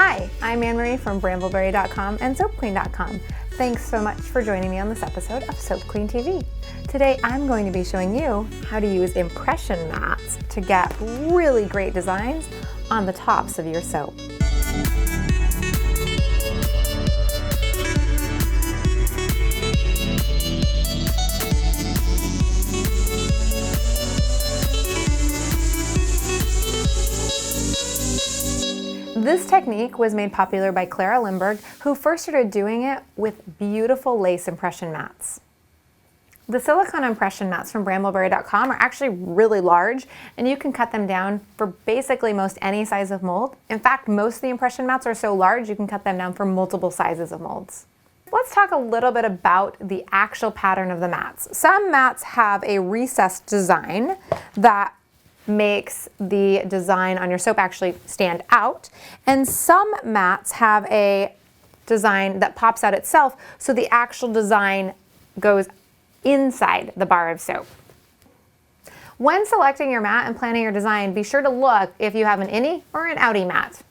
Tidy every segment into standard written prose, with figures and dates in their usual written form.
Hi, I'm Anne-Marie from brambleberry.com and soapqueen.com. Thanks so much for joining me on this episode of Soap Queen TV. Today I'm going to be showing you how to use impression mats to get really great designs on the tops of your soap. This technique was made popular by Clara Lindbergh, who first started doing it with beautiful lace impression mats. The silicone impression mats from brambleberry.com are actually really large, and you can cut them down for basically most any size of mold. In fact, most of the impression mats are so large you can cut them down for multiple sizes of molds. Let's talk a little bit about the actual pattern of the mats. Some mats have a recessed design that makes the design on your soap actually stand out, and some mats have a design that pops out itself, so the actual design goes inside the bar of soap. When selecting your mat and planning your design, be sure to look if you have an innie or an outie mat.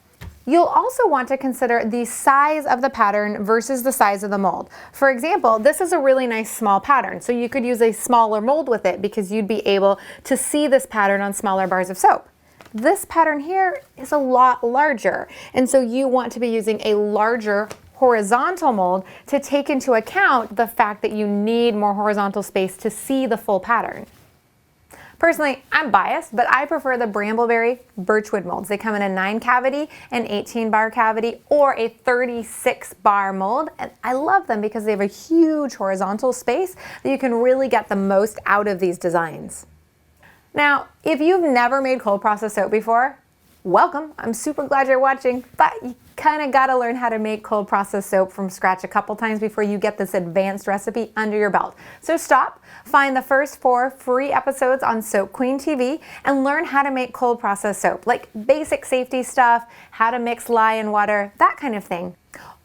You'll also want to consider the size of the pattern versus the size of the mold. For example, this is a really nice small pattern, so you could use a smaller mold with it because you'd be able to see this pattern on smaller bars of soap. This pattern here is a lot larger, and so you want to be using a larger horizontal mold to take into account the fact that you need more horizontal space to see the full pattern. Personally, I'm biased, but I prefer the Brambleberry Birchwood molds. They come in a 9 cavity, an 18 bar cavity, or a 36 bar mold. And I love them because they have a huge horizontal space that you can really get the most out of these designs. Now, if you've never made cold process soap before, welcome. I'm super glad you're watching, but you kind of got to learn how to make cold process soap from scratch a couple times before you get this advanced recipe under your belt. So stop, find the first 4 free episodes on Soap Queen TV and learn how to make cold process soap, like basic safety stuff, how to mix lye and water, that kind of thing.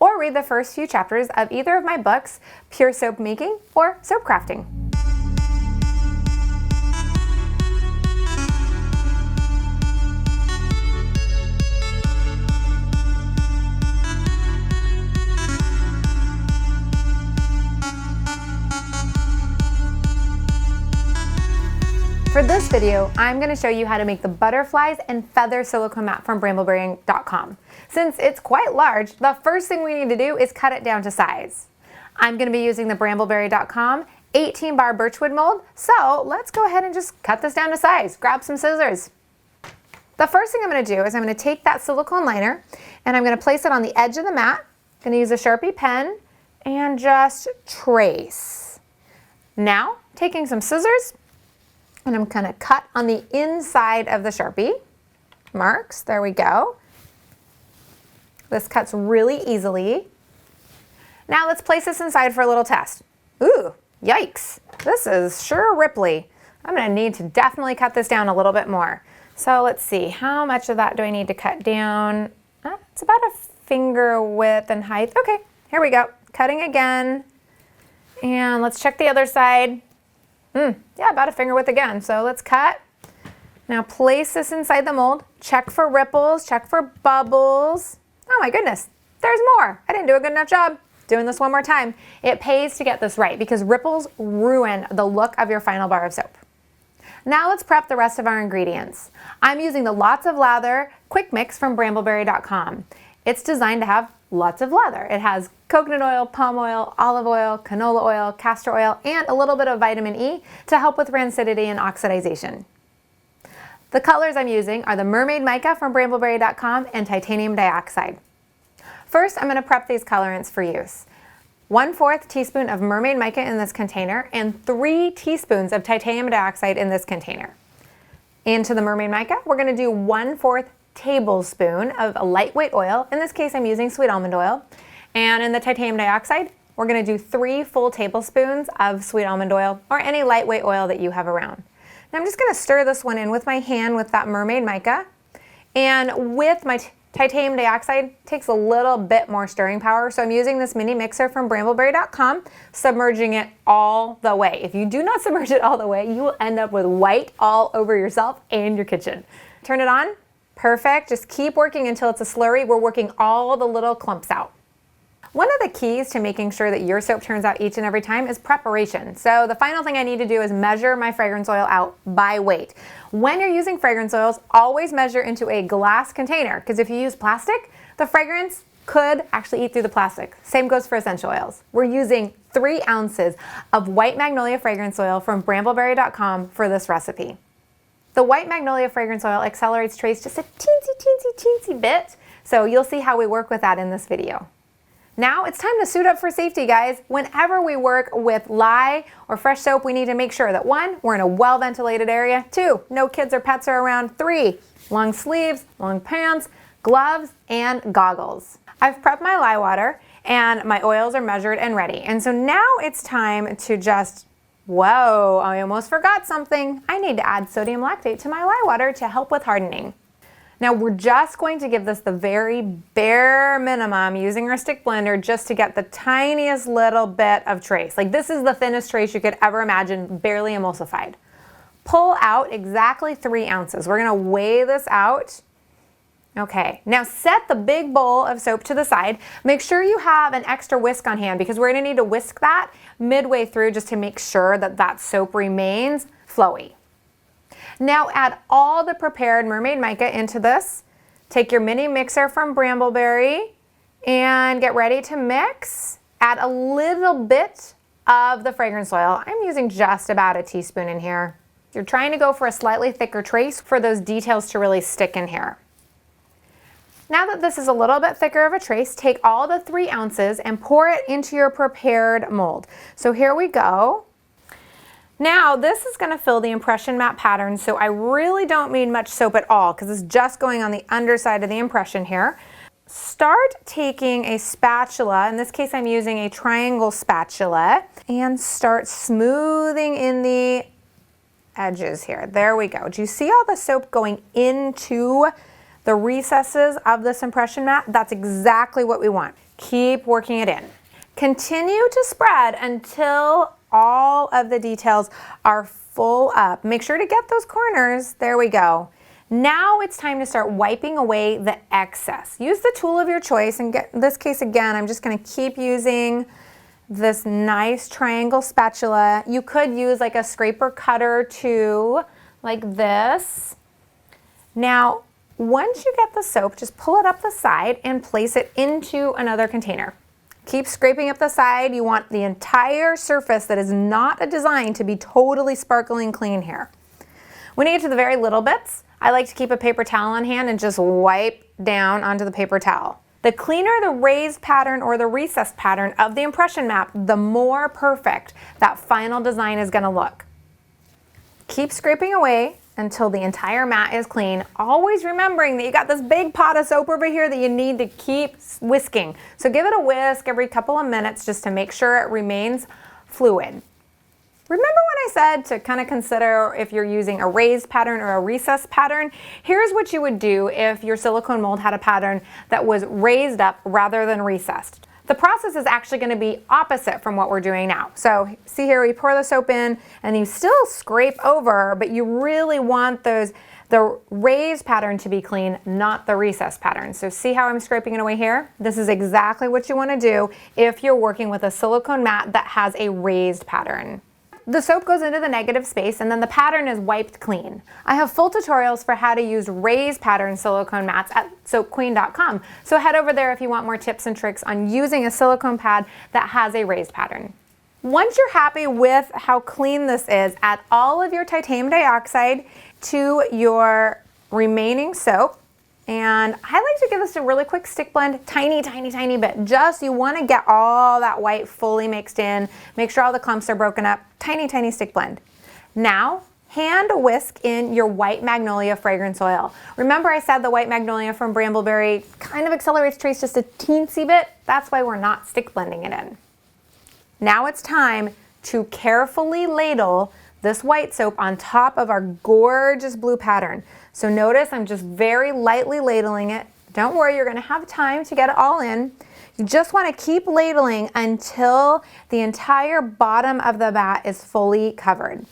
Or read the first few chapters of either of my books, Pure Soap Making or Soap Crafting. For this video, I'm going to show you how to make the butterflies and feather silicone mat from brambleberry.com. Since it's quite large, the first thing we need to do is cut it down to size. I'm going to be using the brambleberry.com 18 bar Birchwood mold, so let's go ahead and just cut this down to size. Grab some scissors. The first thing I'm going to do is I'm going to take that silicone liner and I'm going to place it on the edge of the mat. I'm going to use a Sharpie pen and just trace. Now, taking some scissors, and I'm going to cut on the inside of the Sharpie marks. There we go. This cuts really easily. Now let's place this inside for a little test. Ooh, yikes. This is sure ripply. I'm going to need to definitely cut this down a little bit more. So let's see, how much of that do I need to cut down? It's about a finger width and height. Okay, here we go. Cutting again. And let's check the other side. Yeah, about a finger width again. So let's cut. Now place this inside the mold. Check for ripples, check for bubbles. Oh my goodness, there's more. I didn't do a good enough job doing this one more time. It pays to get this right because ripples ruin the look of your final bar of soap. Now let's prep the rest of our ingredients. I'm using the Lots of Lather Quick Mix from brambleberry.com. It's designed to have lots of lather. It has coconut oil, palm oil, olive oil, canola oil, castor oil, and a little bit of vitamin E to help with rancidity and oxidization. The colors I'm using are the Mermaid Mica from brambleberry.com and titanium dioxide. First, I'm going to prep these colorants for use. 1/4 teaspoon of Mermaid Mica in this container and 3 teaspoons of titanium dioxide in this container. Into the Mermaid Mica, we're going to do 1/4 tablespoon of a lightweight oil. In this case, I'm using sweet almond oil. And in the titanium dioxide, we're going to do 3 full tablespoons of sweet almond oil or any lightweight oil that you have around. Now I'm just going to stir this one in with my hand with that Mermaid Mica. And with my titanium dioxide, takes a little bit more stirring power. So I'm using this mini mixer from brambleberry.com, submerging it all the way. If you do not submerge it all the way, you will end up with white all over yourself and your kitchen. Turn it on. Perfect. Just keep working until it's a slurry. We're working all the little clumps out. One of the keys to making sure that your soap turns out each and every time is preparation. So the final thing I need to do is measure my fragrance oil out by weight. When you're using fragrance oils, always measure into a glass container, because if you use plastic, the fragrance could actually eat through the plastic. Same goes for essential oils. We're using 3 ounces of white magnolia fragrance oil from brambleberry.com for this recipe. The white magnolia fragrance oil accelerates trace just a teensy bit, so you'll see how we work with that in this video. Now it's time to suit up for safety, guys. Whenever we work with lye or fresh soap, we need to make sure that 1, we're in a well-ventilated area, 2, no kids or pets are around, 3, long sleeves, long pants, gloves, and goggles. I've prepped my lye water and my oils are measured and ready. And so now it's time to just, whoa, I almost forgot something. I need to add sodium lactate to my lye water to help with hardening. Now we're just going to give this the very bare minimum using our stick blender just to get the tiniest little bit of trace. Like this is the thinnest trace you could ever imagine, barely emulsified. Pull out exactly 3 ounces. We're gonna weigh this out. Okay, now set the big bowl of soap to the side. Make sure you have an extra whisk on hand because we're gonna need to whisk that midway through just to make sure that that soap remains flowy. Now add all the prepared Mermaid mica into this. Take your mini mixer from Brambleberry and get ready to mix. Add a little bit of the fragrance oil. I'm using just about a teaspoon in here. You're trying to go for a slightly thicker trace for those details to really stick in here. Now that this is a little bit thicker of a trace, take all the 3 ounces and pour it into your prepared mold. So here we go. Now this is going to fill the impression mat pattern, so I really don't need much soap at all because it's just going on the underside of the impression here. Start taking a spatula, in this case I'm using a triangle spatula, and start smoothing in the edges here. There we go. Do you see all the soap going into the recesses of this impression mat? That's exactly what we want. Keep working it in. Continue to spread until all of the details are full up. Make sure to get those corners. There we go. Now it's time to start wiping away the excess. Use the tool of your choice, and in this case again, I'm just gonna keep using this nice triangle spatula. You could use like a scraper cutter too, like this. Now, once you get the soap, just pull it up the side and place it into another container. Keep scraping up the side. You want the entire surface that is not a design to be totally sparkling clean here. When you get to the very little bits, I like to keep a paper towel on hand and just wipe down onto the paper towel. The cleaner the raised pattern or the recessed pattern of the impression map, the more perfect that final design is gonna look. Keep scraping away until the entire mat is clean, always remembering that you got this big pot of soap over here that you need to keep whisking. So give it a whisk every couple of minutes just to make sure it remains fluid. Remember when I said to kind of consider if you're using a raised pattern or a recessed pattern? Here's what you would do if your silicone mold had a pattern that was raised up rather than recessed. The process is actually going to be opposite from what we're doing now. So see here, we pour the soap in and you still scrape over, but you really want the raised pattern to be clean, not the recessed pattern. So see how I'm scraping it away here? This is exactly what you want to do if you're working with a silicone mat that has a raised pattern. The soap goes into the negative space and then the pattern is wiped clean. I have full tutorials for how to use raised pattern silicone mats at soapqueen.com. So head over there if you want more tips and tricks on using a silicone pad that has a raised pattern. Once you're happy with how clean this is, add all of your titanium dioxide to your remaining soap. And I like to give this a really quick stick blend, tiny bit. Just, you want to get all that white fully mixed in, make sure all the clumps are broken up, tiny stick blend. Now, hand whisk in your white magnolia fragrance oil. Remember I said the white magnolia from Brambleberry kind of accelerates trace just a teensy bit? That's why we're not stick blending it in. Now it's time to carefully ladle this white soap on top of our gorgeous blue pattern. So notice I'm just very lightly ladling it. Don't worry, you're gonna have time to get it all in. You just wanna keep ladling until the entire bottom of the vat is fully covered.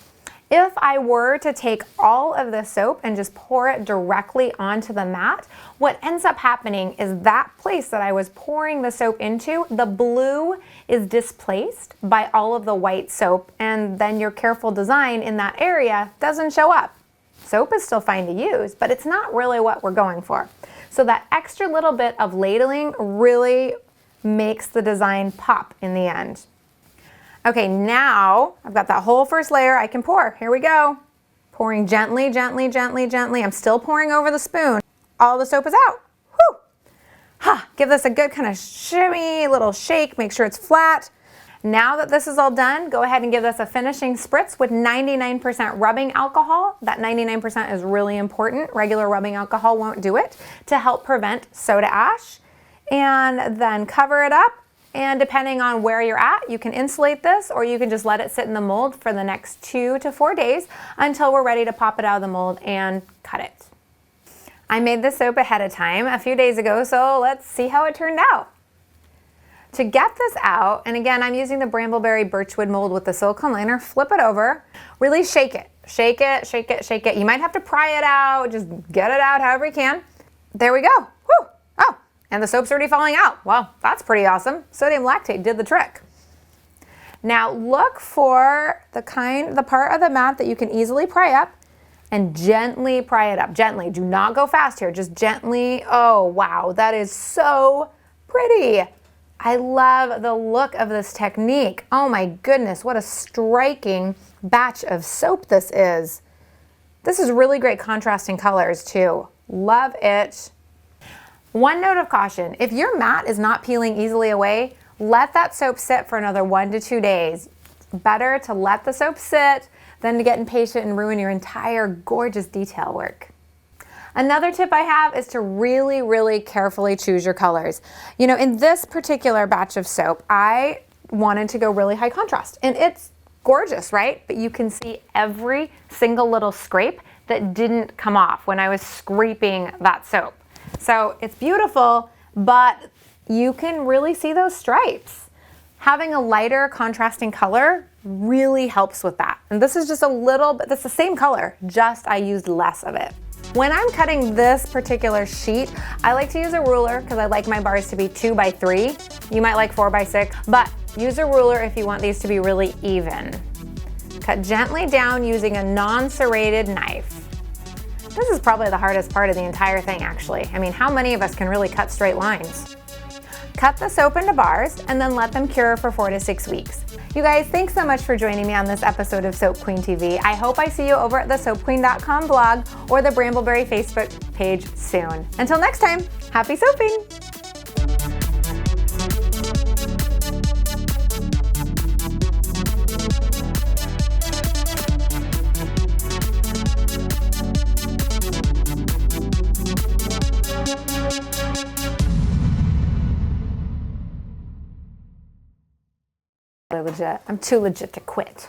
If I were to take all of the soap and just pour it directly onto the mat, what ends up happening is that place that I was pouring the soap into, the blue is displaced by all of the white soap, and then your careful design in that area doesn't show up. Soap is still fine to use, but it's not really what we're going for. So that extra little bit of ladling really makes the design pop in the end. Okay, now I've got that whole first layer I can pour. Here we go. Pouring gently, gently, gently, gently. I'm still pouring over the spoon. All the soap is out. Whew. Ha, give this a good kind of shimmy, little shake. Make sure it's flat. Now that this is all done, go ahead and give this a finishing spritz with 99% rubbing alcohol. That 99% is really important. Regular rubbing alcohol won't do it, to help prevent soda ash. And then cover it up. And depending on where you're at, you can insulate this, or you can just let it sit in the mold for the next 2 to 4 days until we're ready to pop it out of the mold and cut it. I made this soap ahead of time a few days ago, so let's see how it turned out. To get this out, and again, I'm using the Brambleberry Birchwood mold with the silicone liner, flip it over, really shake it. Shake it, shake it, shake it. You might have to pry it out, just get it out however you can. There we go. Whew. Oh. And the soap's already falling out. Well, that's pretty awesome. Sodium lactate did the trick. Now look for the part of the mat that you can easily pry up, and gently pry it up. Gently, do not go fast here, just gently. Oh, wow, that is so pretty. I love the look of this technique. Oh my goodness, what a striking batch of soap this is. This is really great contrasting colors too. Love it. One note of caution, if your mat is not peeling easily away, let that soap sit for another 1 to 2 days. Better to let the soap sit than to get impatient and ruin your entire gorgeous detail work. Another tip I have is to really, really carefully choose your colors. You know, in this particular batch of soap, I wanted to go really high contrast, and it's gorgeous, right? But you can see every single little scrape that didn't come off when I was scraping that soap. So it's beautiful, but you can really see those stripes. Having a lighter contrasting color really helps with that. And this is just a little bit, that's the same color, just I used less of it. When I'm cutting this particular sheet, I like to use a ruler because I like my bars to be 2 by 3. You might like 4 by 6, but use a ruler if you want these to be really even. Cut gently down using a non-serrated knife. This is probably the hardest part of the entire thing, actually. I mean, how many of us can really cut straight lines? Cut the soap into bars and then let them cure for 4 to 6 weeks. You guys, thanks so much for joining me on this episode of Soap Queen TV. I hope I see you over at the soapqueen.com blog or the Brambleberry Facebook page soon. Until next time, happy soaping! Legit. I'm too legit to quit.